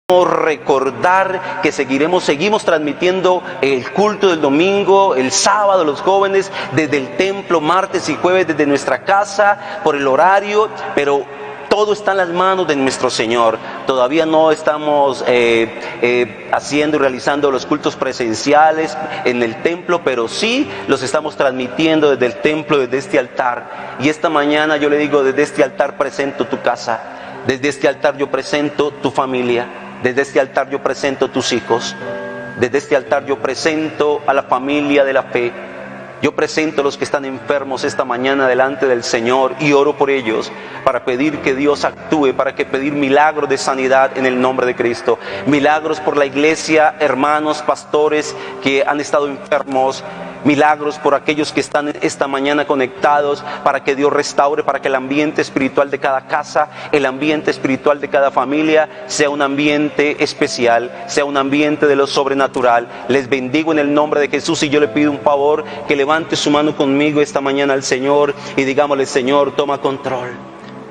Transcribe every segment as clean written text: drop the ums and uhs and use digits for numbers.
recordar que seguimos transmitiendo el culto del domingo, el sábado, los jóvenes desde el templo, martes y jueves desde nuestra casa por el horario, pero todo está en las manos de nuestro Señor. Todavía no estamos haciendo y realizando los cultos presenciales en el templo, pero sí los estamos transmitiendo desde el templo, desde este altar. Y esta mañana yo le digo, desde este altar presento tu casa, desde este altar yo presento tu familia, desde este altar yo presento tus hijos, desde este altar yo presento a la familia de la fe. Yo presento a los que están enfermos esta mañana delante del Señor y oro por ellos para pedir que Dios actúe, para que pedir milagros de sanidad en el nombre de Cristo. Milagros por la iglesia, hermanos, pastores que han estado enfermos. Milagros por aquellos que están esta mañana conectados, para que Dios restaure, para que el ambiente espiritual de cada casa, el ambiente espiritual de cada familia sea un ambiente especial, sea un ambiente de lo sobrenatural. Les bendigo en el nombre de Jesús y yo le pido un favor, que levante su mano conmigo esta mañana al Señor y digámosle: Señor, toma control.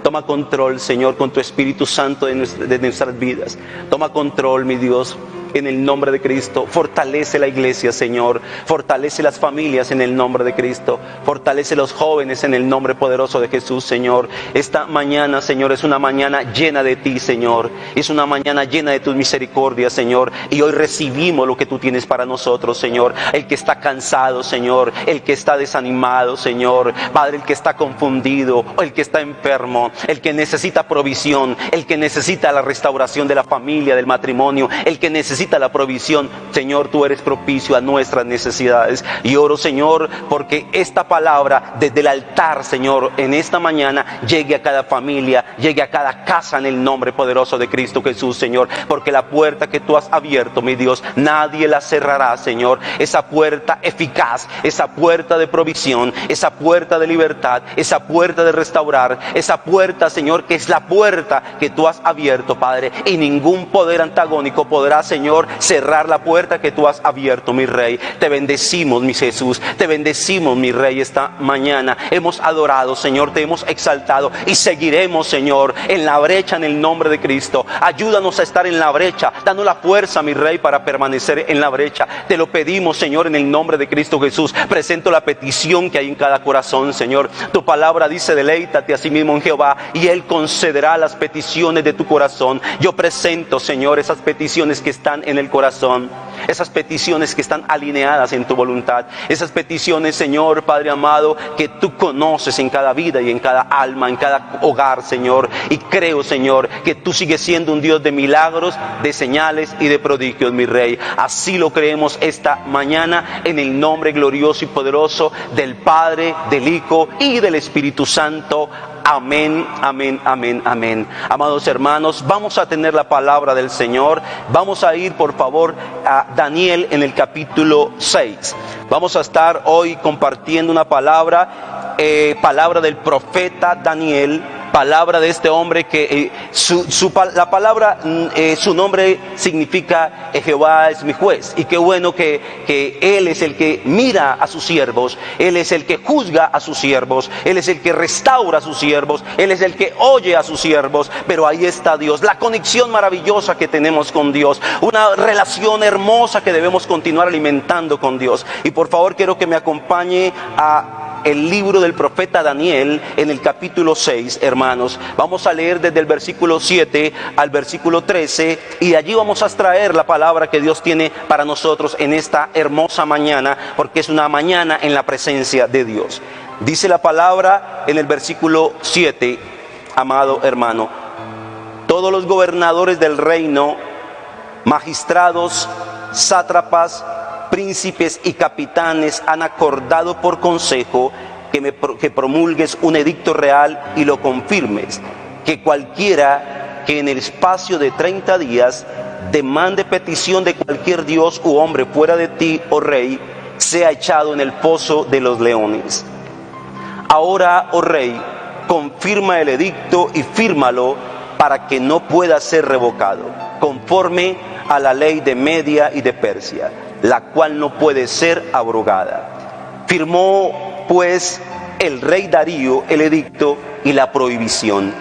Toma control, Señor, con tu Espíritu Santo de nuestras vidas. Toma control, mi Dios, en el nombre de Cristo. Fortalece la iglesia, Señor. Fortalece las familias en el nombre de Cristo. Fortalece los jóvenes en el nombre poderoso de Jesús, Señor. Esta mañana, Señor, es una mañana llena de ti, Señor. Es una mañana llena de tus misericordias, Señor. Y hoy recibimos lo que tú tienes para nosotros, Señor. El que está cansado, Señor. El que está desanimado, Señor. Padre, el que está confundido. El que está enfermo. El que necesita provisión. El que necesita la restauración de la familia, del matrimonio. El que necesita la provisión. Señor, tú eres propicio a nuestras necesidades. Y oro, Señor, porque esta palabra desde el altar, Señor, en esta mañana llegue a cada familia, llegue a cada casa en el nombre poderoso de Cristo Jesús, Señor. Porque la puerta que tú has abierto, mi Dios, nadie la cerrará, Señor. Esa puerta eficaz, esa puerta de provisión, esa puerta de libertad, esa puerta de restaurar, esa puerta, Señor, que es la puerta que tú has abierto, Padre. Y ningún poder antagónico podrá, Señor, cerrar la puerta que tú has abierto, mi Rey. Te bendecimos, mi Jesús, te bendecimos, mi Rey, esta mañana. Hemos adorado, Señor, te hemos exaltado y seguiremos, Señor, en la brecha en el nombre de Cristo. Ayúdanos a estar en la brecha, danos la fuerza, mi Rey, para permanecer en la brecha. Te lo pedimos, Señor, en el nombre de Cristo Jesús. Presento la petición que hay en cada corazón, Señor. Tu palabra dice: deleítate a sí mismo en Jehová y Él concederá las peticiones de tu corazón. Yo presento, Señor, esas peticiones que están en el corazón, esas peticiones que están alineadas en tu voluntad, esas peticiones, Señor, Padre amado, que tú conoces en cada vida y en cada alma, en cada hogar, Señor. Y creo, Señor, que tú sigues siendo un Dios de milagros, de señales y de prodigios, mi Rey. Así lo creemos esta mañana, en el nombre glorioso y poderoso del Padre, del Hijo y del Espíritu Santo. Amén, amén, amén, amén. Amados hermanos, vamos a tener la palabra del Señor. Vamos a ir, por favor, a Daniel en el capítulo 6. Vamos a estar hoy compartiendo una palabra, palabra del profeta Daniel. Palabra de este hombre que la palabra, su nombre significa Jehová es mi juez. Y qué bueno que Él es el que mira a sus siervos, Él es el que juzga a sus siervos, Él es el que restaura a sus siervos, Él es el que oye a sus siervos. Pero ahí está Dios, la conexión maravillosa que tenemos con Dios, una relación hermosa que debemos continuar alimentando con Dios. Y por favor quiero que me acompañe a el libro del profeta Daniel en el capítulo 6, hermanos. Vamos a leer desde el versículo 7 al versículo 13 y allí vamos a extraer la palabra que Dios tiene para nosotros en esta hermosa mañana, porque es una mañana en la presencia de Dios. Dice la palabra en el versículo 7, amado hermano: todos los gobernadores del reino, magistrados, sátrapas, príncipes y capitanes han acordado por consejo que promulgues un edicto real y lo confirmes, que cualquiera que en el espacio de 30 días demande petición de cualquier dios u hombre fuera de ti, oh rey, sea echado en el foso de los leones. Ahora, oh rey, confirma el edicto y fírmalo para que no pueda ser revocado, conforme a la ley de Media y de Persia, la cual no puede ser abrogada. Firmó pues el rey Darío el edicto y la prohibición.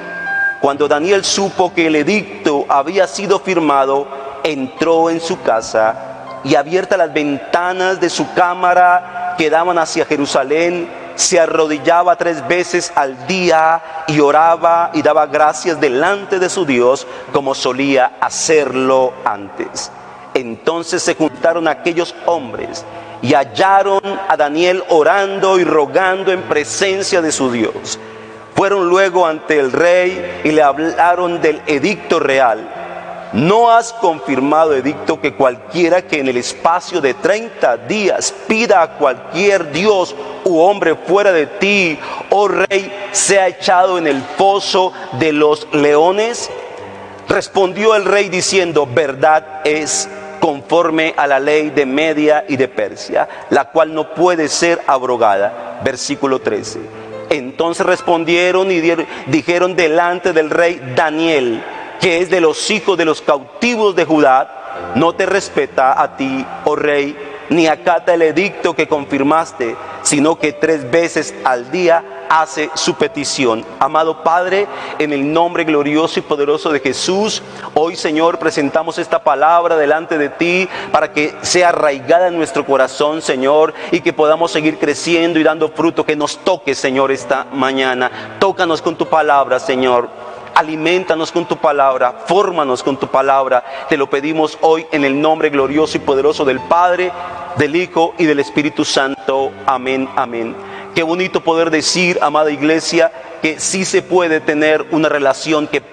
Cuando Daniel supo que el edicto edicto había sido firmado, entró en su casa y, abiertas las ventanas de su cámara que daban hacia Jerusalén, se arrodillaba 3 veces al día y oraba y daba gracias delante de su Dios, como solía hacerlo antes. Entonces se juntaron aquellos hombres y hallaron a Daniel orando y rogando en presencia de su Dios. Fueron luego ante el rey y le hablaron del edicto real. ¿No has confirmado, edicto, que cualquiera que en el espacio de 30 días pida a cualquier dios u hombre fuera de ti, oh rey, sea echado en el foso de los leones? Respondió el rey diciendo: verdad es, conforme a la ley de Media y de Persia, la cual no puede ser abrogada. Versículo 13. Entonces respondieron y dijeron delante del rey: Daniel, que es de los hijos de los cautivos de Judá, no te respeta a ti, oh rey, ni acata el edicto que confirmaste, sino que 3 veces al día hace su petición. Amado Padre, en el nombre glorioso y poderoso de Jesús, hoy, Señor, presentamos esta palabra delante de ti para que sea arraigada en nuestro corazón, Señor, y que podamos seguir creciendo y dando fruto. Que nos toque, Señor, esta mañana. Tócanos con tu palabra, Señor. Aliméntanos con tu palabra, fórmanos con tu palabra. Te lo pedimos hoy en el nombre glorioso y poderoso del Padre, del Hijo y del Espíritu Santo. Amén, amén. Qué bonito poder decir, amada iglesia, que sí se puede tener una relación que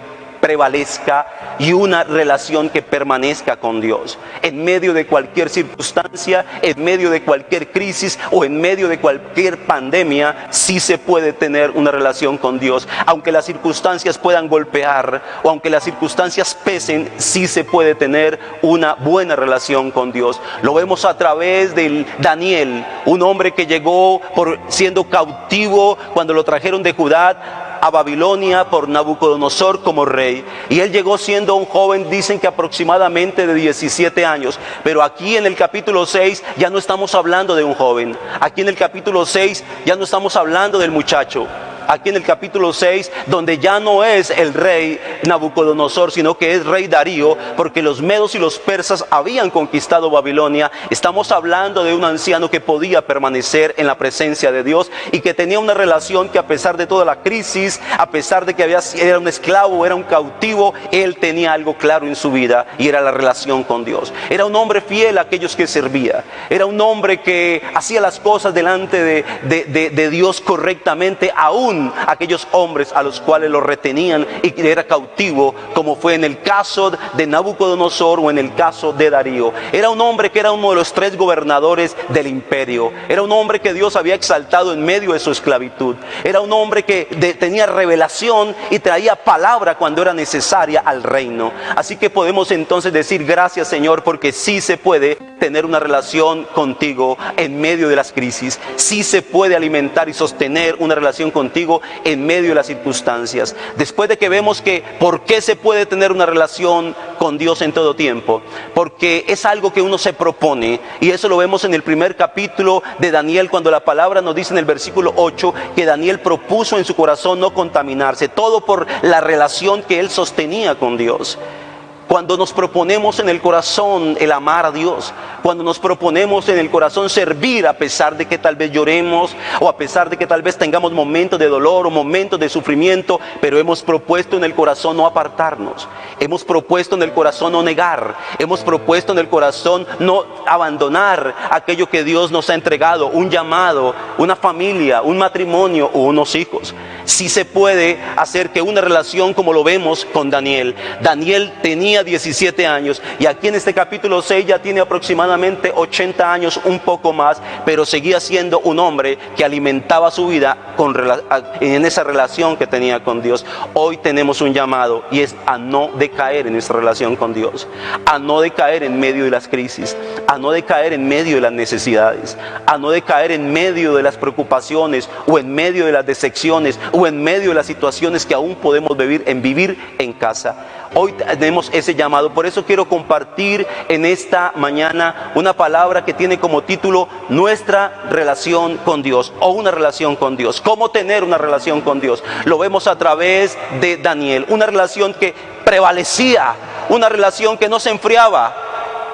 prevalezca y una relación que permanezca con Dios. En medio de cualquier circunstancia, en medio de cualquier crisis o en medio de cualquier pandemia, sí se puede tener una relación con Dios. Aunque las circunstancias puedan golpear o aunque las circunstancias pesen, sí se puede tener una buena relación con Dios. Lo vemos a través de Daniel, un hombre que llegó siendo cautivo cuando lo trajeron de Judá a Babilonia por Nabucodonosor como rey, y él llegó siendo un joven, dicen que aproximadamente de 17 años, pero aquí en el capítulo 6 ya no estamos hablando de un joven. Aquí en el capítulo 6 ya no estamos hablando del muchacho. Aquí en el capítulo 6, donde ya no es el rey Nabucodonosor, sino que es rey Darío, porque los medos y los persas habían conquistado Babilonia. Estamos hablando de un anciano que podía permanecer en la presencia de Dios y que tenía una relación que, a pesar de toda la crisis, a pesar de que era un esclavo, era un cautivo, él tenía algo claro en su vida, y era la relación con Dios. Era un hombre fiel a aquellos que servía. Era un hombre que hacía las cosas delante de Dios correctamente, aún aquellos hombres a los cuales lo retenían y que era cautivo, como fue en el caso de Nabucodonosor o en el caso de Darío. Era un hombre que era uno de los 3 gobernadores del imperio. Era un hombre que Dios había exaltado en medio de su esclavitud. Era un hombre que tenía revelación y traía palabra cuando era necesaria al reino. Así que podemos entonces decir: gracias, Señor, porque sí se puede tener una relación contigo en medio de las crisis. Sí se puede alimentar y sostener una relación contigo en medio de las circunstancias. Después de que vemos que por qué se puede tener una relación con Dios en todo tiempo, porque es algo que uno se propone, y eso lo vemos en el primer capítulo de Daniel, cuando la palabra nos dice en el versículo 8 que Daniel propuso en su corazón no contaminarse, todo por la relación que él sostenía con Dios. Cuando nos proponemos en el corazón el amar a Dios, cuando nos proponemos en el corazón servir a pesar de que tal vez lloremos o a pesar de que tal vez tengamos momentos de dolor o momentos de sufrimiento, pero hemos propuesto en el corazón no apartarnos, hemos propuesto en el corazón no negar, hemos propuesto en el corazón no abandonar aquello que Dios nos ha entregado, un llamado, una familia, un matrimonio o unos hijos. Sí se puede hacer que una relación, como lo vemos con Daniel. Daniel tenía 17 años y aquí en este capítulo 6 ya tiene aproximadamente 80 años, un poco más, pero seguía siendo un hombre que alimentaba su vida en esa relación que tenía con Dios. Hoy tenemos un llamado, y es a no decaer en nuestra relación con Dios, a no decaer en medio de las crisis, a no decaer en medio de las necesidades, a no decaer en medio de las preocupaciones o en medio de las decepciones o en medio de las situaciones que aún podemos vivir en casa. Hoy tenemos ese llamado. Por eso quiero compartir en esta mañana una palabra que tiene como título nuestra relación con Dios, o una relación con Dios. ¿Cómo tener una relación con Dios? Lo vemos a través de Daniel, una relación que prevalecía, una relación que no se enfriaba.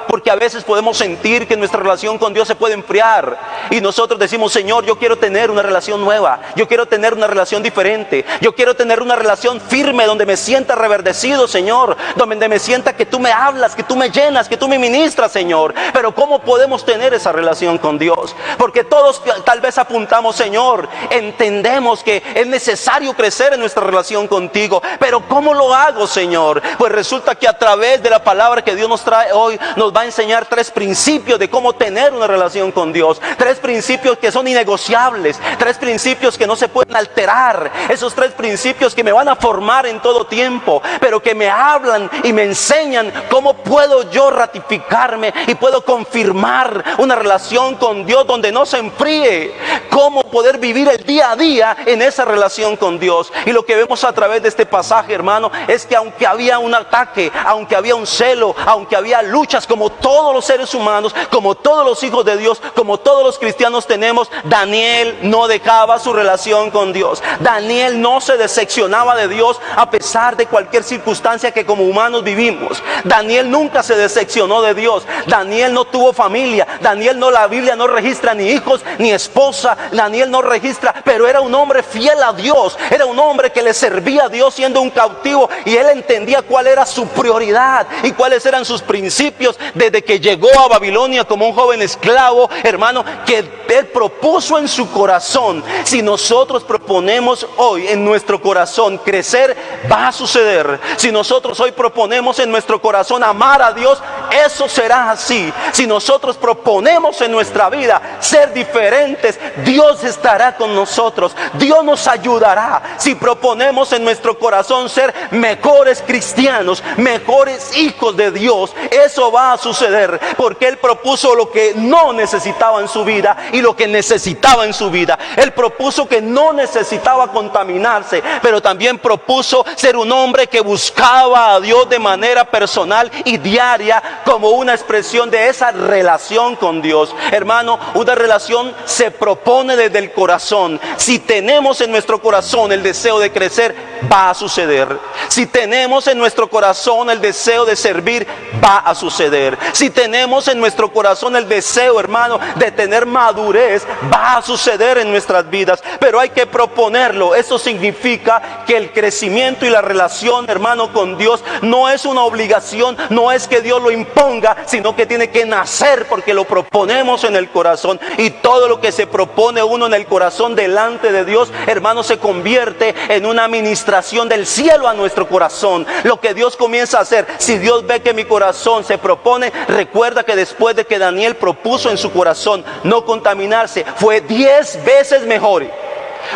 Porque a veces podemos sentir que nuestra relación con Dios se puede enfriar y nosotros decimos: Señor, yo quiero tener una relación nueva, yo quiero tener una relación diferente, yo quiero tener una relación firme donde me sienta reverdecido, Señor, donde me sienta que tú me hablas, que tú me llenas, que tú me ministras, Señor. Pero ¿cómo podemos tener esa relación con Dios? Porque todos tal vez apuntamos: Señor, entendemos que es necesario crecer en nuestra relación contigo, pero ¿cómo lo hago, Señor? Pues resulta que a través de la palabra que Dios nos trae hoy, nos va a enseñar 3 principios de cómo tener una relación con Dios. 3 principios que son innegociables, 3 principios que no se pueden alterar. Esos 3 principios que me van a formar en todo tiempo, pero que me hablan y me enseñan cómo puedo yo ratificarme y puedo confirmar una relación con Dios donde no se enfríe. Cómo poder vivir el día a día en esa relación con Dios. Y lo que vemos a través de este pasaje, hermano, es que aunque había un ataque, aunque había un celo, aunque había luchas, como todos los seres humanos, como todos los hijos de Dios, como todos los cristianos tenemos, Daniel no dejaba su relación con Dios. Daniel no se decepcionaba de Dios a pesar de cualquier circunstancia que como humanos vivimos. Daniel nunca se decepcionó de Dios. Daniel no tuvo familia. Daniel no, la Biblia no registra ni hijos ni esposa. Daniel no registra, pero era un hombre fiel a Dios. Era un hombre que le servía a Dios siendo un cautivo, y él entendía cuál era su prioridad y cuáles eran sus principios desde que llegó a Babilonia como un joven esclavo, hermano, que él propuso en su corazón. Si nosotros proponemos hoy en nuestro corazón crecer, va a suceder. Si nosotros hoy proponemos en nuestro corazón amar a Dios, eso será así. Si nosotros proponemos en nuestra vida ser diferentes, Dios estará con nosotros, Dios nos ayudará. Si proponemos en nuestro corazón ser mejores cristianos, mejores hijos de Dios, eso va a suceder, porque Él propuso lo que no necesitaba en su vida y lo que necesitaba en su vida. Él propuso que no necesitaba contaminarse, pero también propuso ser un hombre que buscaba a Dios de manera personal y diaria, como una expresión de esa relación con Dios. Hermano, una relación se propone desde el corazón. Si tenemos en nuestro corazón el deseo de crecer, va a suceder. Si tenemos en nuestro corazón el deseo de servir, va a suceder. Si tenemos en nuestro corazón el deseo, hermano, de tener madurez, va a suceder en nuestras vidas. Pero hay que proponerlo. Eso significa que el crecimiento y la relación, hermano, con Dios no es una obligación, no es que Dios lo imponga, sino que tiene que nacer porque lo proponemos en el corazón. Y todo lo que se propone uno en el corazón delante de Dios, hermano, se convierte en una administración del cielo a nuestro corazón. Lo que Dios comienza a hacer, si Dios ve que mi corazón se propone, recuerda que después de que Daniel propuso en su corazón no contaminarse, fue 10 veces mejor.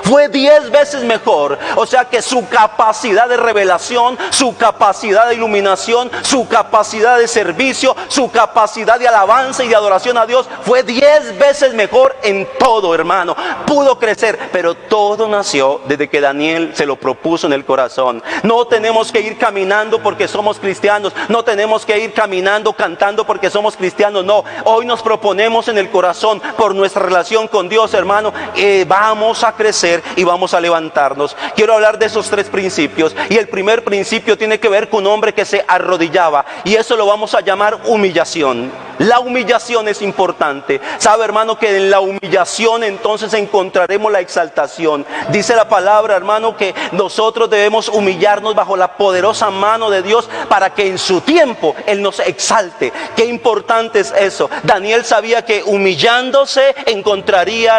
Fue 10 veces mejor. O sea que su capacidad de revelación, su capacidad de iluminación, su capacidad de servicio, su capacidad de alabanza y de adoración a Dios fue 10 veces mejor en todo, hermano. Pudo crecer, pero todo nació desde que Daniel se lo propuso en el corazón. No tenemos que ir caminando porque somos cristianos. No tenemos que ir caminando, cantando porque somos cristianos. No, hoy nos proponemos en el corazón por nuestra relación con Dios, hermano, vamos a crecer y vamos a levantarnos. Quiero hablar de esos 3 principios, y el primer principio tiene que ver con un hombre que se arrodillaba, y eso lo vamos a llamar humillación. La humillación es importante. Sabe, hermano, que en la humillación entonces encontraremos la exaltación. Dice la palabra, hermano, que nosotros debemos humillarnos bajo la poderosa mano de Dios para que en su tiempo Él nos exalte. Qué importante es eso. Daniel sabía que humillándose encontraría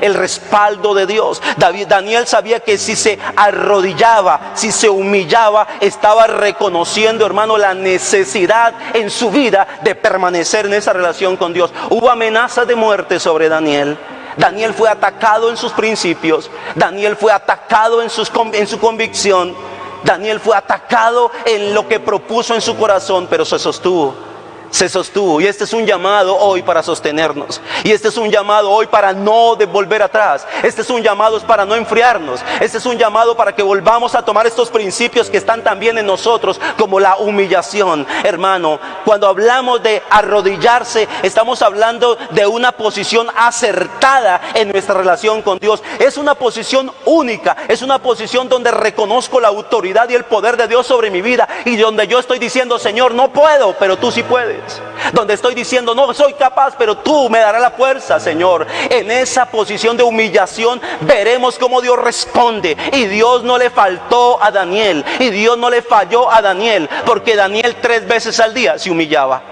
el respaldo de Dios. Daniel sabía que si se arrodillaba, si se humillaba, estaba reconociendo, hermano, la necesidad en su vida de permanecer en esa relación con Dios. Hubo amenazas de muerte sobre Daniel. Daniel fue atacado en sus principios. Daniel fue atacado en su convicción. Daniel fue atacado en lo que propuso en su corazón, pero se sostuvo. se sostuvo. Y este es un llamado hoy para sostenernos. Y este es un llamado hoy para no volver atrás. Este es un llamado para no enfriarnos. Este es un llamado para que volvamos a tomar estos principios que están también en nosotros, como la humillación. Hermano, cuando hablamos de arrodillarse, estamos hablando de una posición acertada en nuestra relación con Dios. Es una posición única. Es una posición donde reconozco la autoridad y el poder de Dios sobre mi vida. Y donde yo estoy diciendo: Señor, no puedo, pero tú sí puedes. Donde estoy diciendo: no soy capaz, pero tú me darás la fuerza, Señor. En esa posición de humillación veremos cómo Dios responde. Y Dios no le faltó a Daniel, y Dios no le falló a Daniel, porque Daniel 3 veces al día se humillaba.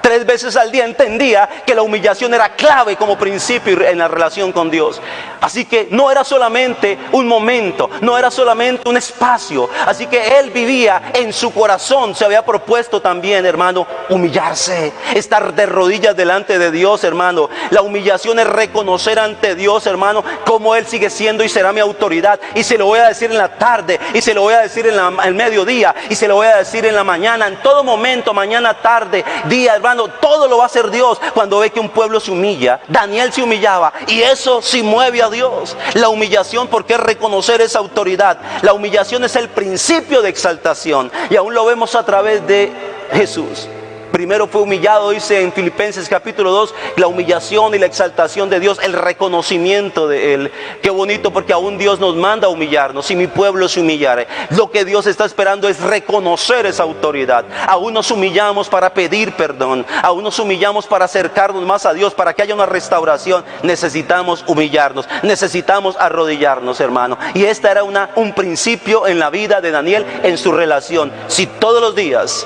3 veces al día entendía que la humillación era clave como principio en la relación con Dios. Así que no era solamente un momento, no era solamente un espacio. Así que él vivía en su corazón, se había propuesto también, hermano, humillarse, estar de rodillas delante de Dios, hermano. La humillación es reconocer ante Dios, hermano, cómo Él sigue siendo y será mi autoridad. Y se lo voy a decir en la tarde, y se lo voy a decir en el mediodía, y se lo voy a decir en la mañana, en todo momento, mañana, tarde, día, hermano. Todo lo va a hacer Dios cuando ve que un pueblo se humilla. Daniel se humillaba, y eso sí mueve a Dios. La humillación, porque es reconocer esa autoridad. La humillación es el principio de exaltación, y aún lo vemos a través de Jesús. Primero fue humillado, dice en Filipenses capítulo 2, la humillación y la exaltación de Dios, el reconocimiento de Él. Qué bonito, porque aún Dios nos manda a humillarnos. Si mi pueblo se humillare, lo que Dios está esperando es reconocer esa autoridad. Aún nos humillamos para pedir perdón, aún nos humillamos para acercarnos más a Dios, para que haya una restauración. Necesitamos humillarnos, necesitamos arrodillarnos, hermano. Y esta era un principio en la vida de Daniel, en su relación. Si todos los días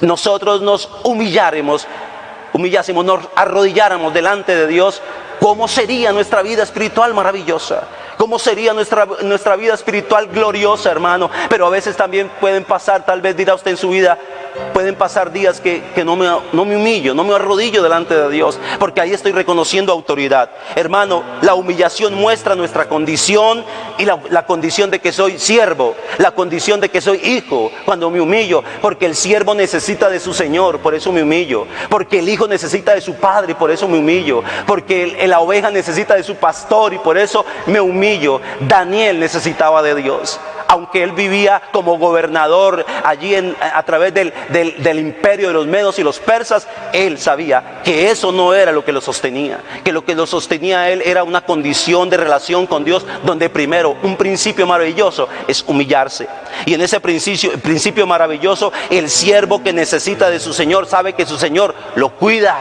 nosotros nos humillásemos, nos arrodilláramos delante de Dios, ¿cómo sería nuestra vida espiritual maravillosa? ¿Cómo sería nuestra vida espiritual gloriosa, hermano? Pero a veces también pueden pasar, tal vez dirá usted en su vida, pueden pasar días que no me humillo, no me arrodillo delante de Dios, porque ahí estoy reconociendo autoridad. Hermano, la humillación muestra nuestra condición, y la condición de que soy siervo, la condición de que soy hijo, cuando me humillo, porque el siervo necesita de su Señor, por eso me humillo, porque el hijo necesita de su padre, por eso me humillo, porque la oveja necesita de su pastor, y por eso me humillo. Daniel necesitaba de Dios. Aunque él vivía como gobernador allí a través del imperio de los medos y los persas, él sabía que eso no era lo que lo sostenía, que lo que lo sostenía a él era una condición de relación con Dios, donde primero, un principio maravilloso es humillarse. Y en ese principio maravilloso, el siervo que necesita de su Señor sabe que su Señor lo cuida.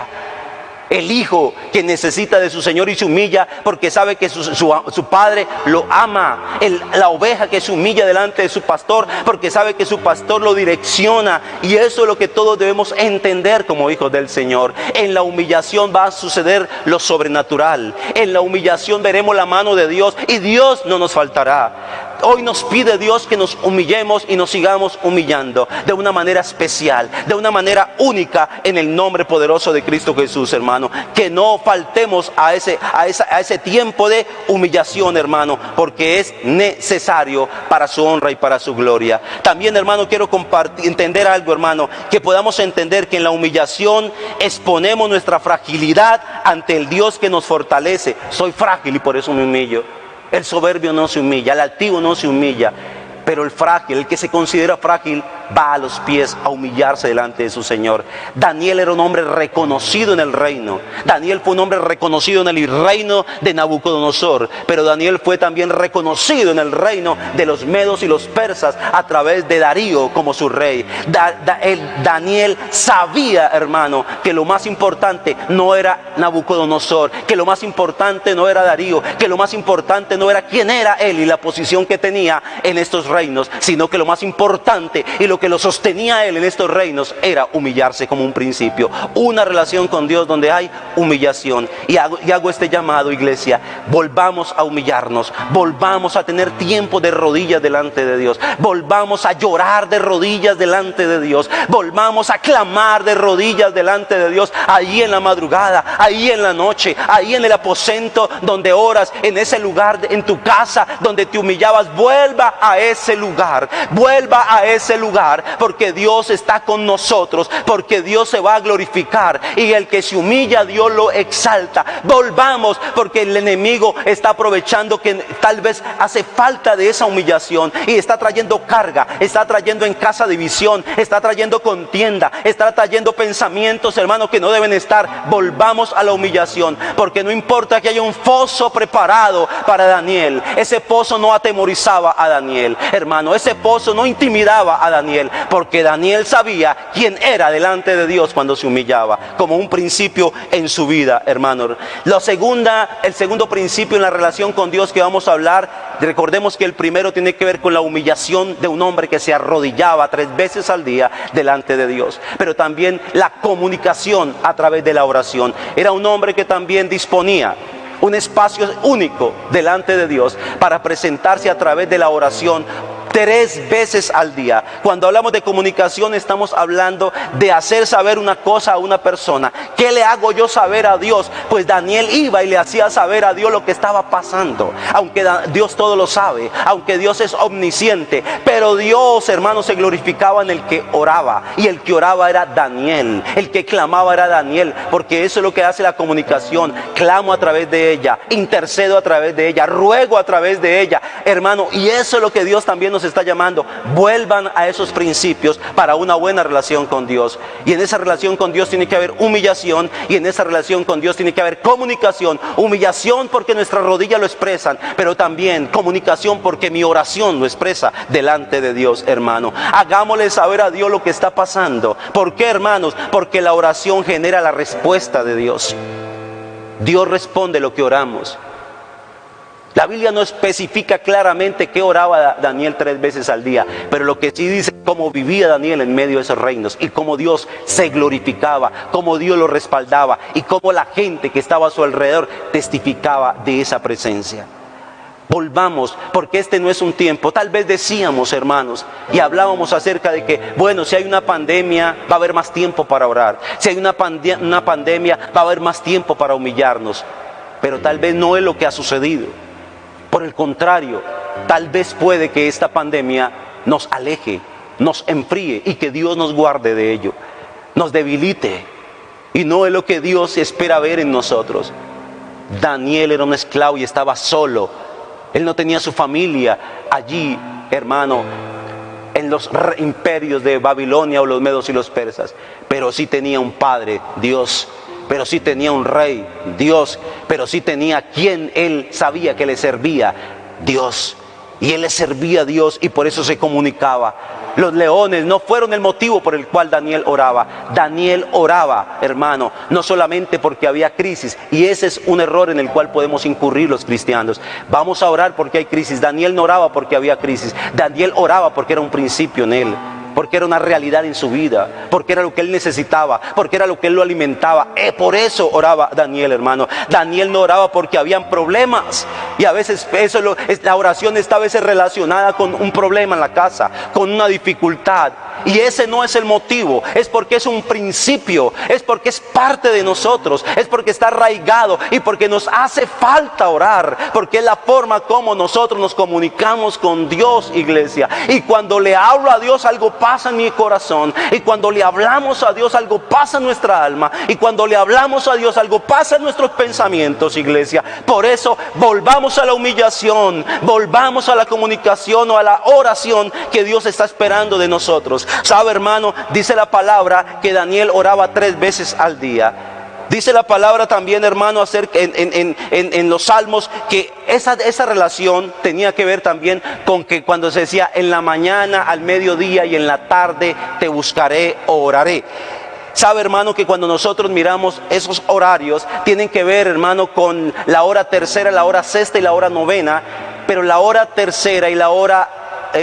El hijo que necesita de su Señor y se humilla porque sabe que su padre lo ama. La oveja que se humilla delante de su pastor porque sabe que su pastor lo direcciona. Y eso es lo que todos debemos entender como hijos del Señor. En la humillación va a suceder lo sobrenatural. En la humillación veremos la mano de Dios, y Dios no nos faltará. Hoy nos pide Dios que nos humillemos y nos sigamos humillando de una manera especial, de una manera única, en el nombre poderoso de Cristo Jesús, hermano. Que no faltemos a ese tiempo de humillación, hermano, porque es necesario para su honra y para su gloria. También, hermano, quiero entender algo, hermano, que podamos entender que en la humillación exponemos nuestra fragilidad ante el Dios que nos fortalece. Soy frágil y por eso me humillo. El soberbio no se humilla, el altivo no se humilla, pero el frágil, el que se considera frágil, va a los pies a humillarse delante de su Señor. Daniel era un hombre reconocido en el reino. Daniel fue un hombre reconocido en el reino de Nabucodonosor, pero Daniel fue también reconocido en el reino de los medos y los persas a través de Darío como su rey. Daniel sabía, hermano, que lo más importante no era Nabucodonosor, que lo más importante no era Darío, que lo más importante no era quién era él y la posición que tenía en estos reinos, sino que lo más importante y lo que lo sostenía a él en estos reinos era humillarse como un principio. Una relación con Dios donde hay humillación. Y hago este llamado, iglesia: volvamos a humillarnos, volvamos a tener tiempo de rodillas delante de Dios, volvamos a llorar de rodillas delante de Dios, volvamos a clamar de rodillas delante de Dios, ahí en la madrugada, ahí en la noche, ahí en el aposento donde oras, en ese lugar, en tu casa donde te humillabas. Vuelva a ese lugar, vuelva a ese lugar. orar, porque Dios está con nosotros, porque Dios se va a glorificar, y el que se humilla, Dios lo exalta. Volvamos, porque el enemigo está aprovechando que tal vez hace falta de esa humillación y está trayendo carga, está trayendo en casa división, está trayendo contienda, está trayendo pensamientos, hermanos, que no deben estar. Volvamos a la humillación, porque no importa que haya un foso preparado para Daniel, ese pozo no atemorizaba a Daniel, hermano, ese pozo no intimidaba a Daniel, porque Daniel sabía quién era delante de Dios cuando se humillaba, como un principio en su vida, hermano. El segundo principio en la relación con Dios que vamos a hablar, recordemos que el primero tiene que ver con la humillación de un hombre que se arrodillaba 3 veces al día delante de Dios, pero también la comunicación a través de la oración. Era un hombre que también disponía un espacio único delante de Dios para presentarse a través de la oración 3 veces al día. Cuando hablamos de comunicación, estamos hablando de hacer saber una cosa a una persona. ¿Qué le hago yo saber a Dios? Pues Daniel iba y le hacía saber a Dios lo que estaba pasando. Aunque Dios todo lo sabe, aunque Dios es omnisciente, pero Dios, hermanos, se glorificaba en el que oraba, y el que oraba era Daniel, el que clamaba era Daniel, porque eso es lo que hace la comunicación. Clamo a través de ella, intercedo a través de ella, ruego a través de ella, hermano, y eso es lo que Dios también nos está llamando. Vuelvan a esos principios para una buena relación con Dios, y en esa relación con Dios tiene que haber humillación, y en esa relación con Dios tiene que haber comunicación. Humillación porque nuestras rodillas lo expresan, pero también comunicación porque mi oración lo expresa delante de Dios, hermano. Hagámosle saber a Dios lo que está pasando. ¿Por qué, hermanos? Porque la oración genera la respuesta de Dios. Dios responde lo que oramos. La Biblia no especifica claramente qué oraba Daniel 3 veces al día, pero lo que sí dice cómo vivía Daniel en medio de esos reinos, y cómo Dios se glorificaba, cómo Dios lo respaldaba, y cómo la gente que estaba a su alrededor testificaba de esa presencia. Volvamos, porque este no es un tiempo. Tal vez decíamos, hermanos, y hablábamos acerca de que, bueno, si hay una pandemia, va a haber más tiempo para orar. Si hay una pandemia, va a haber más tiempo para humillarnos. Pero tal vez no es lo que ha sucedido. Por el contrario, tal vez puede que esta pandemia nos aleje, nos enfríe, y que Dios nos guarde de ello, nos debilite, y no es lo que Dios espera ver en nosotros. Daniel era un esclavo y estaba solo. Él no tenía su familia allí, hermano, en los imperios de Babilonia o los medos y los persas, pero sí tenía un padre, Dios. Pero sí tenía un rey, Dios. Pero sí tenía quien él sabía que le servía, Dios. Y él le servía a Dios, y por eso se comunicaba. Los leones no fueron el motivo por el cual Daniel oraba. Daniel oraba, hermano, no solamente porque había crisis, y ese es un error en el cual podemos incurrir los cristianos. Vamos a orar porque hay crisis. Daniel no oraba porque había crisis. Daniel oraba porque era un principio en él, porque era una realidad en su vida, porque era lo que él necesitaba, porque era lo que él lo alimentaba. Por eso oraba Daniel, hermano. Daniel no oraba porque habían problemas, y a veces la oración está a veces relacionada con un problema en la casa, con una dificultad, y ese no es el motivo. Es porque es un principio, es porque es parte de nosotros, es porque está arraigado, y porque nos hace falta orar, porque es la forma como nosotros nos comunicamos con Dios, iglesia. Y cuando le hablo a Dios, algo pasa en mi corazón, y cuando le hablamos a Dios, algo pasa en nuestra alma, y cuando le hablamos a Dios, algo pasa en nuestros pensamientos, iglesia. Por eso volvamos a la humillación, volvamos a la comunicación o a la oración que Dios está esperando de nosotros. ¿Sabe, hermano? Dice la palabra que Daniel oraba 3 veces al día. Dice la palabra también, hermano, acerca en los salmos, que esa relación tenía que ver también con que cuando se decía en la mañana, al mediodía y en la tarde te buscaré o oraré. Sabe, hermano, que cuando nosotros miramos esos horarios, tienen que ver, hermano, con la hora tercera, la hora sexta y la hora novena, pero la hora tercera y la hora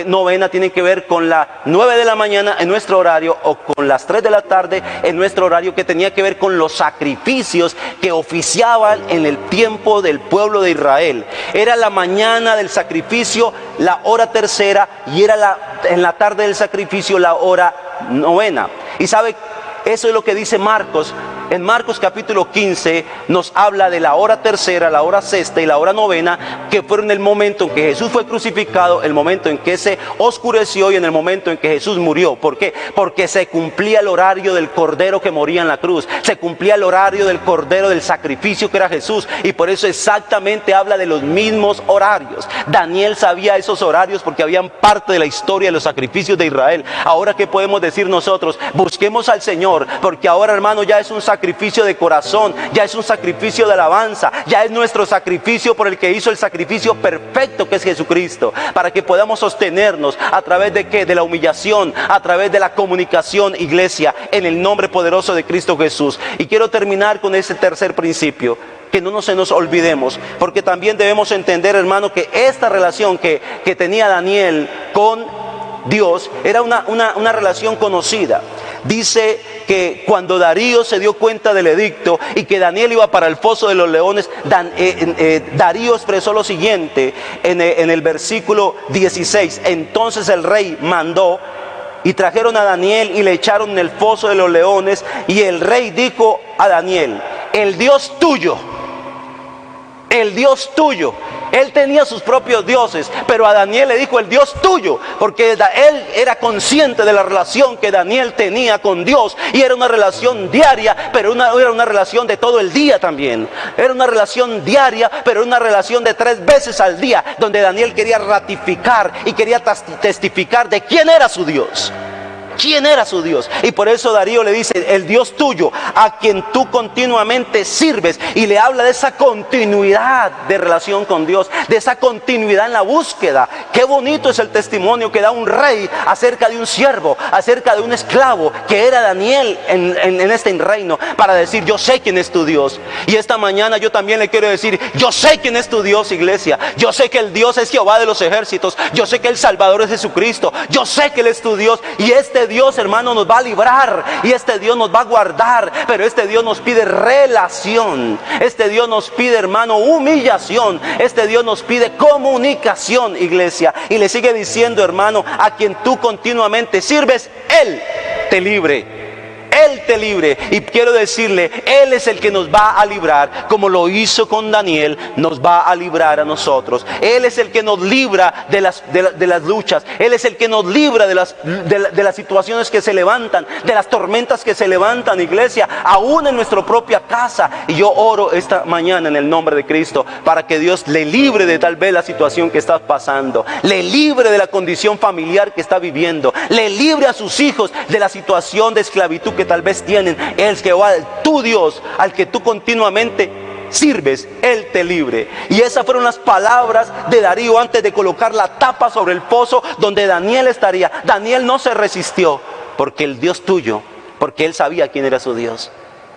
novena tienen que ver con las 9 de la mañana en nuestro horario, o con las 3 de la tarde en nuestro horario, que tenía que ver con los sacrificios que oficiaban en el tiempo del pueblo de Israel. Era la mañana del sacrificio, la hora tercera, y era en la tarde del sacrificio, la hora novena. Y sabe, eso es lo que dice Marcos, en Marcos capítulo 15 nos habla de la hora tercera, la hora sexta y la hora novena, que fueron el momento en que Jesús fue crucificado, el momento en que se oscureció y en el momento en que Jesús murió. ¿Por qué? Porque se cumplía el horario del cordero que moría en la cruz, se cumplía el horario del cordero del sacrificio que era Jesús, y por eso exactamente habla de los mismos horarios. Daniel sabía esos horarios porque habían parte de la historia de los sacrificios de Israel. Ahora, ¿qué podemos decir nosotros? Busquemos al Señor, porque ahora, hermano, ya es un sacrificio de corazón, ya es un sacrificio de alabanza, ya es nuestro sacrificio por el que hizo el sacrificio perfecto que es Jesucristo, para que podamos sostenernos a través de ¿qué? De la humillación, a través de la comunicación, iglesia, en el nombre poderoso de Cristo Jesús. Y quiero terminar con ese tercer principio, que no se nos olvidemos, porque también debemos entender, hermano, que esta relación que tenía Daniel con Dios era una relación conocida. Dice que cuando Darío se dio cuenta del edicto y que Daniel iba para el foso de los leones, Darío expresó lo siguiente en el versículo 16: entonces el rey mandó y trajeron a Daniel y le echaron en el foso de los leones, y el rey dijo a Daniel: el Dios tuyo, el Dios tuyo. Él tenía sus propios dioses, pero a Daniel le dijo el Dios tuyo, porque él era consciente de la relación que Daniel tenía con Dios, y era una relación diaria, pero era una relación de todo el día también. Era una relación diaria, pero una relación de 3 veces al día, donde Daniel quería ratificar y quería testificar de quién era su Dios. ¿Quién era su Dios? Y por eso Darío le dice: el Dios tuyo, a quien tú continuamente sirves. Y le habla de esa continuidad de relación con Dios, de esa continuidad en la búsqueda. Qué bonito es el testimonio que da un rey acerca de un siervo, acerca de un esclavo, que era Daniel en este reino, para decir: yo sé quién es tu Dios. Y esta mañana yo también le quiero decir: yo sé quién es tu Dios, iglesia. Yo sé que el Dios es Jehová de los ejércitos. Yo sé que el Salvador es Jesucristo. Yo sé que Él es tu Dios, y este Dios, hermano, nos va a librar, y este Dios nos va a guardar. Pero este Dios nos pide relación, este Dios nos pide, hermano, humillación, este Dios nos pide comunicación, iglesia. Y le sigue diciendo, hermano: a quien tú continuamente sirves, Él te libre. Él te libre. Y quiero decirle, Él es el que nos va a librar, como lo hizo con Daniel, nos va a librar a nosotros. Él es el que nos libra de las luchas. Él es el que nos libra de las situaciones que se levantan, de las tormentas que se levantan, iglesia, aún en nuestra propia casa. Y yo oro esta mañana en el nombre de Cristo, para que Dios le libre de tal vez la situación que está pasando, le libre de la condición familiar que está viviendo, le libre a sus hijos de la situación de esclavitud que tal vez tienen. Es que tu Dios, al que tú continuamente sirves, Él te libre. Y esas fueron las palabras de Darío antes de colocar la tapa sobre el pozo donde Daniel estaría. Daniel no se resistió, porque el Dios tuyo, porque él sabía quién era su Dios.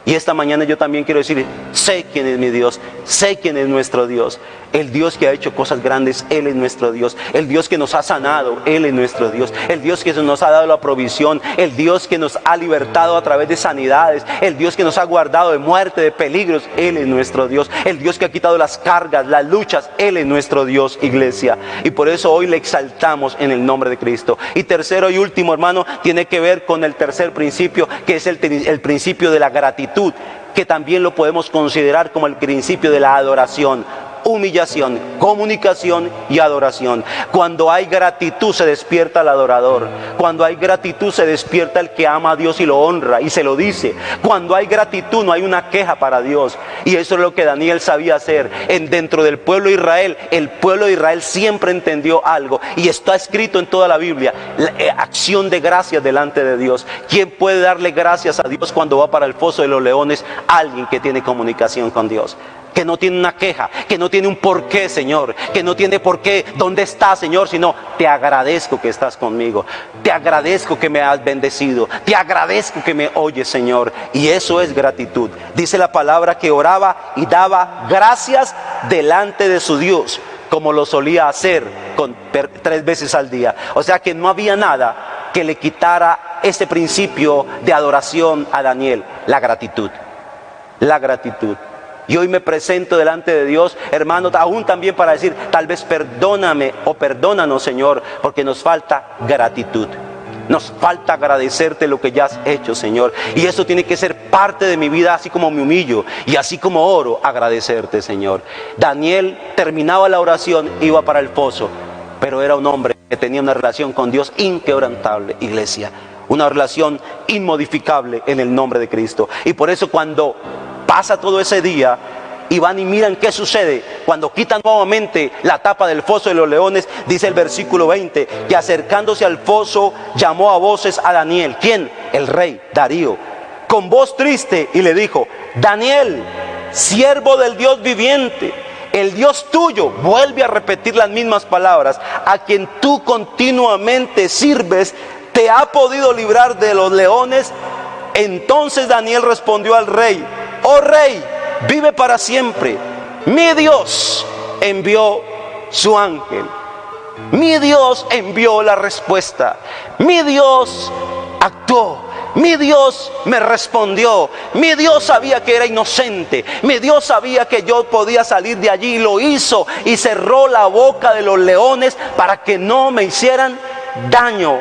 Y esta mañana yo también quiero decir: sé quién es mi Dios, sé quién es nuestro Dios. El Dios que ha hecho cosas grandes, Él es nuestro Dios. El Dios que nos ha sanado, Él es nuestro Dios. El Dios que nos ha dado la provisión, el Dios que nos ha libertado a través de sanidades, el Dios que nos ha guardado de muerte, de peligros, Él es nuestro Dios. El Dios que ha quitado las cargas, las luchas, Él es nuestro Dios, iglesia. Y por eso hoy le exaltamos en el nombre de Cristo. Y tercero y último, hermano, tiene que ver con el tercer principio, que es el principio de la gratitud, que también lo podemos considerar como el principio de la adoración. Humillación, comunicación y adoración. Cuando hay gratitud se despierta el adorador. Cuando hay gratitud se despierta el que ama a Dios y lo honra y se lo dice. Cuando hay gratitud no hay una queja para Dios. Y eso es lo que Daniel sabía hacer. Dentro del pueblo de Israel, el pueblo de Israel siempre entendió algo, y está escrito en toda la Biblia: acción de gracias delante de Dios. ¿Quién puede darle gracias a Dios cuando va para el foso de los leones? Alguien que tiene comunicación con Dios, que no tiene una queja, que no tiene un por qué, Señor, que no tiene por qué, ¿dónde estás, Señor? Sino: te agradezco que estás conmigo, te agradezco que me has bendecido, te agradezco que me oyes, Señor. Y eso es gratitud. Dice la palabra que oraba y daba gracias delante de su Dios, como lo solía hacer 3 veces al día. O sea que no había nada que le quitara ese principio de adoración a Daniel: la gratitud. La gratitud. Y hoy me presento delante de Dios, hermano, aún también para decir: tal vez perdóname o perdónanos, Señor, porque nos falta gratitud. Nos falta agradecerte lo que ya has hecho, Señor. Y eso tiene que ser parte de mi vida, así como me humillo y así como oro, agradecerte, Señor. Daniel terminaba la oración, iba para el foso, pero era un hombre que tenía una relación con Dios inquebrantable, iglesia. Una relación inmodificable en el nombre de Cristo. Y por eso cuando pasa todo ese día y van y miran qué sucede, cuando quitan nuevamente la tapa del foso de los leones, dice el versículo 20, que acercándose al foso llamó a voces a Daniel. ¿Quién? El rey Darío, con voz triste, y le dijo: Daniel, siervo del Dios viviente, el Dios tuyo, vuelve a repetir las mismas palabras, a quien tú continuamente sirves, ¿te ha podido librar de los leones? Entonces Daniel respondió al rey: oh rey, vive para siempre. Mi Dios envió su ángel. Mi Dios envió la respuesta. Mi Dios actuó. Mi Dios me respondió. Mi Dios sabía que era inocente. Mi Dios sabía que yo podía salir de allí, y lo hizo, y cerró la boca de los leones para que no me hicieran daño.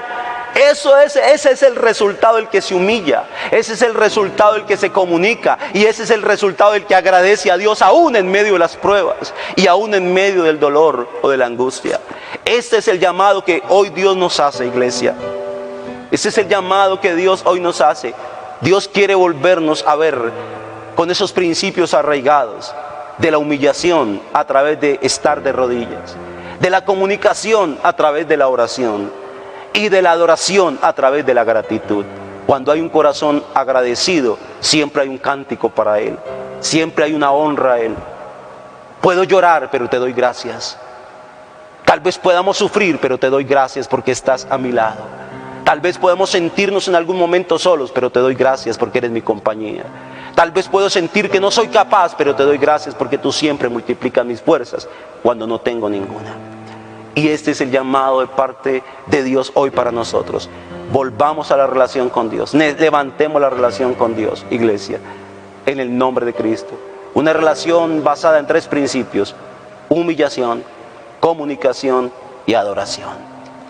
Ese es el resultado del que se humilla. Ese es el resultado del que se comunica. Y ese es el resultado del que agradece a Dios aún en medio de las pruebas y aún en medio del dolor o de la angustia. Este es el llamado que hoy Dios nos hace, iglesia. Este es el llamado que Dios hoy nos hace. Dios quiere volvernos a ver con esos principios arraigados de la humillación a través de estar de rodillas, de la comunicación a través de la oración y de la adoración a través de la gratitud. Cuando hay un corazón agradecido, siempre hay un cántico para Él, siempre hay una honra a Él. Puedo llorar, pero te doy gracias. Tal vez podamos sufrir, pero te doy gracias porque estás a mi lado. Tal vez podemos sentirnos en algún momento solos, pero te doy gracias porque eres mi compañía. Tal vez puedo sentir que no soy capaz, pero te doy gracias porque tú siempre multiplicas mis fuerzas cuando no tengo ninguna. Y este es el llamado de parte de Dios hoy para nosotros. Volvamos a la relación con Dios. Levantemos la relación con Dios, iglesia, en el nombre de Cristo. Una relación basada en 3 principios: humillación, comunicación y adoración.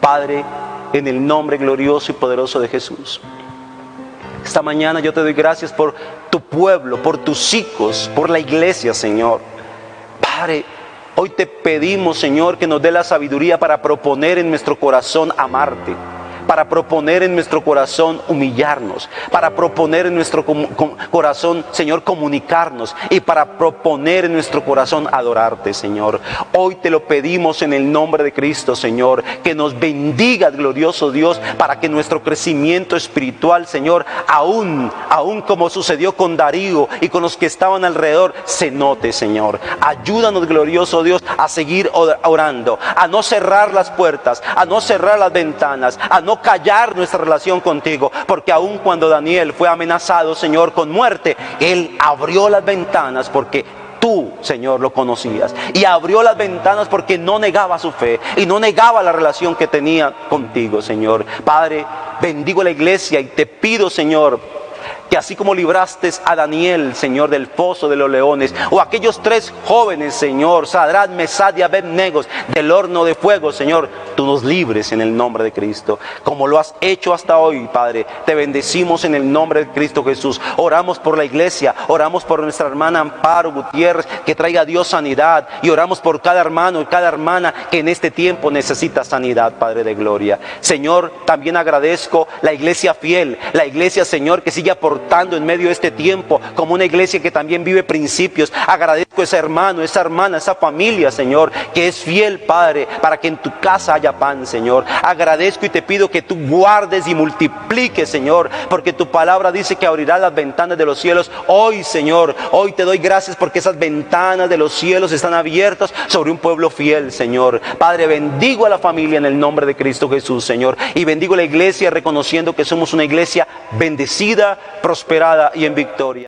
Padre, en el nombre glorioso y poderoso de Jesús, esta mañana yo te doy gracias por tu pueblo, por tus hijos, por la iglesia, Señor. Padre, hoy te pedimos, Señor, que nos dé la sabiduría para proponer en nuestro corazón amarte, para proponer en nuestro corazón humillarnos, para proponer en nuestro corazón, Señor, comunicarnos, y para proponer en nuestro corazón adorarte, Señor. Hoy te lo pedimos en el nombre de Cristo, Señor, que nos bendiga, glorioso Dios, para que nuestro crecimiento espiritual, Señor, aún como sucedió con Darío y con los que estaban alrededor, se note, Señor. Ayúdanos, glorioso Dios, a seguir orando, a no cerrar las puertas, a no cerrar las ventanas, a no callar nuestra relación contigo, porque aun cuando Daniel fue amenazado, Señor, con muerte, él abrió las ventanas porque tú, Señor, lo conocías, y abrió las ventanas porque no negaba su fe y no negaba la relación que tenía contigo, Señor. Padre, bendigo la iglesia y te pido, Señor, que así como libraste a Daniel, Señor, del foso de los leones, o aquellos 3 jóvenes, Señor, Sadrach, Mesach y Abednego, del horno de fuego, Señor, tú nos libres en el nombre de Cristo, como lo has hecho hasta hoy, Padre. Te bendecimos en el nombre de Cristo Jesús. Oramos por la iglesia, oramos por nuestra hermana Amparo Gutiérrez, que traiga a Dios sanidad, y oramos por cada hermano y cada hermana que en este tiempo necesita sanidad, Padre de gloria. Señor, también agradezco la iglesia fiel, la iglesia, Señor, que sigue aportando en medio de este tiempo como una iglesia que también vive principios. Agradezco a ese hermano, esa hermana, esa familia, Señor, que es fiel, Padre, para que en tu casa haya pan, Señor. Agradezco y te pido que tú guardes y multipliques, Señor, porque tu palabra dice que abrirá las ventanas de los cielos. Hoy, Señor, hoy te doy gracias porque esas ventanas de los cielos están abiertas sobre un pueblo fiel, Señor. Padre, bendigo a la familia en el nombre de Cristo Jesús, Señor, y bendigo a la iglesia reconociendo que somos una iglesia bendecida, prosperada y en victoria.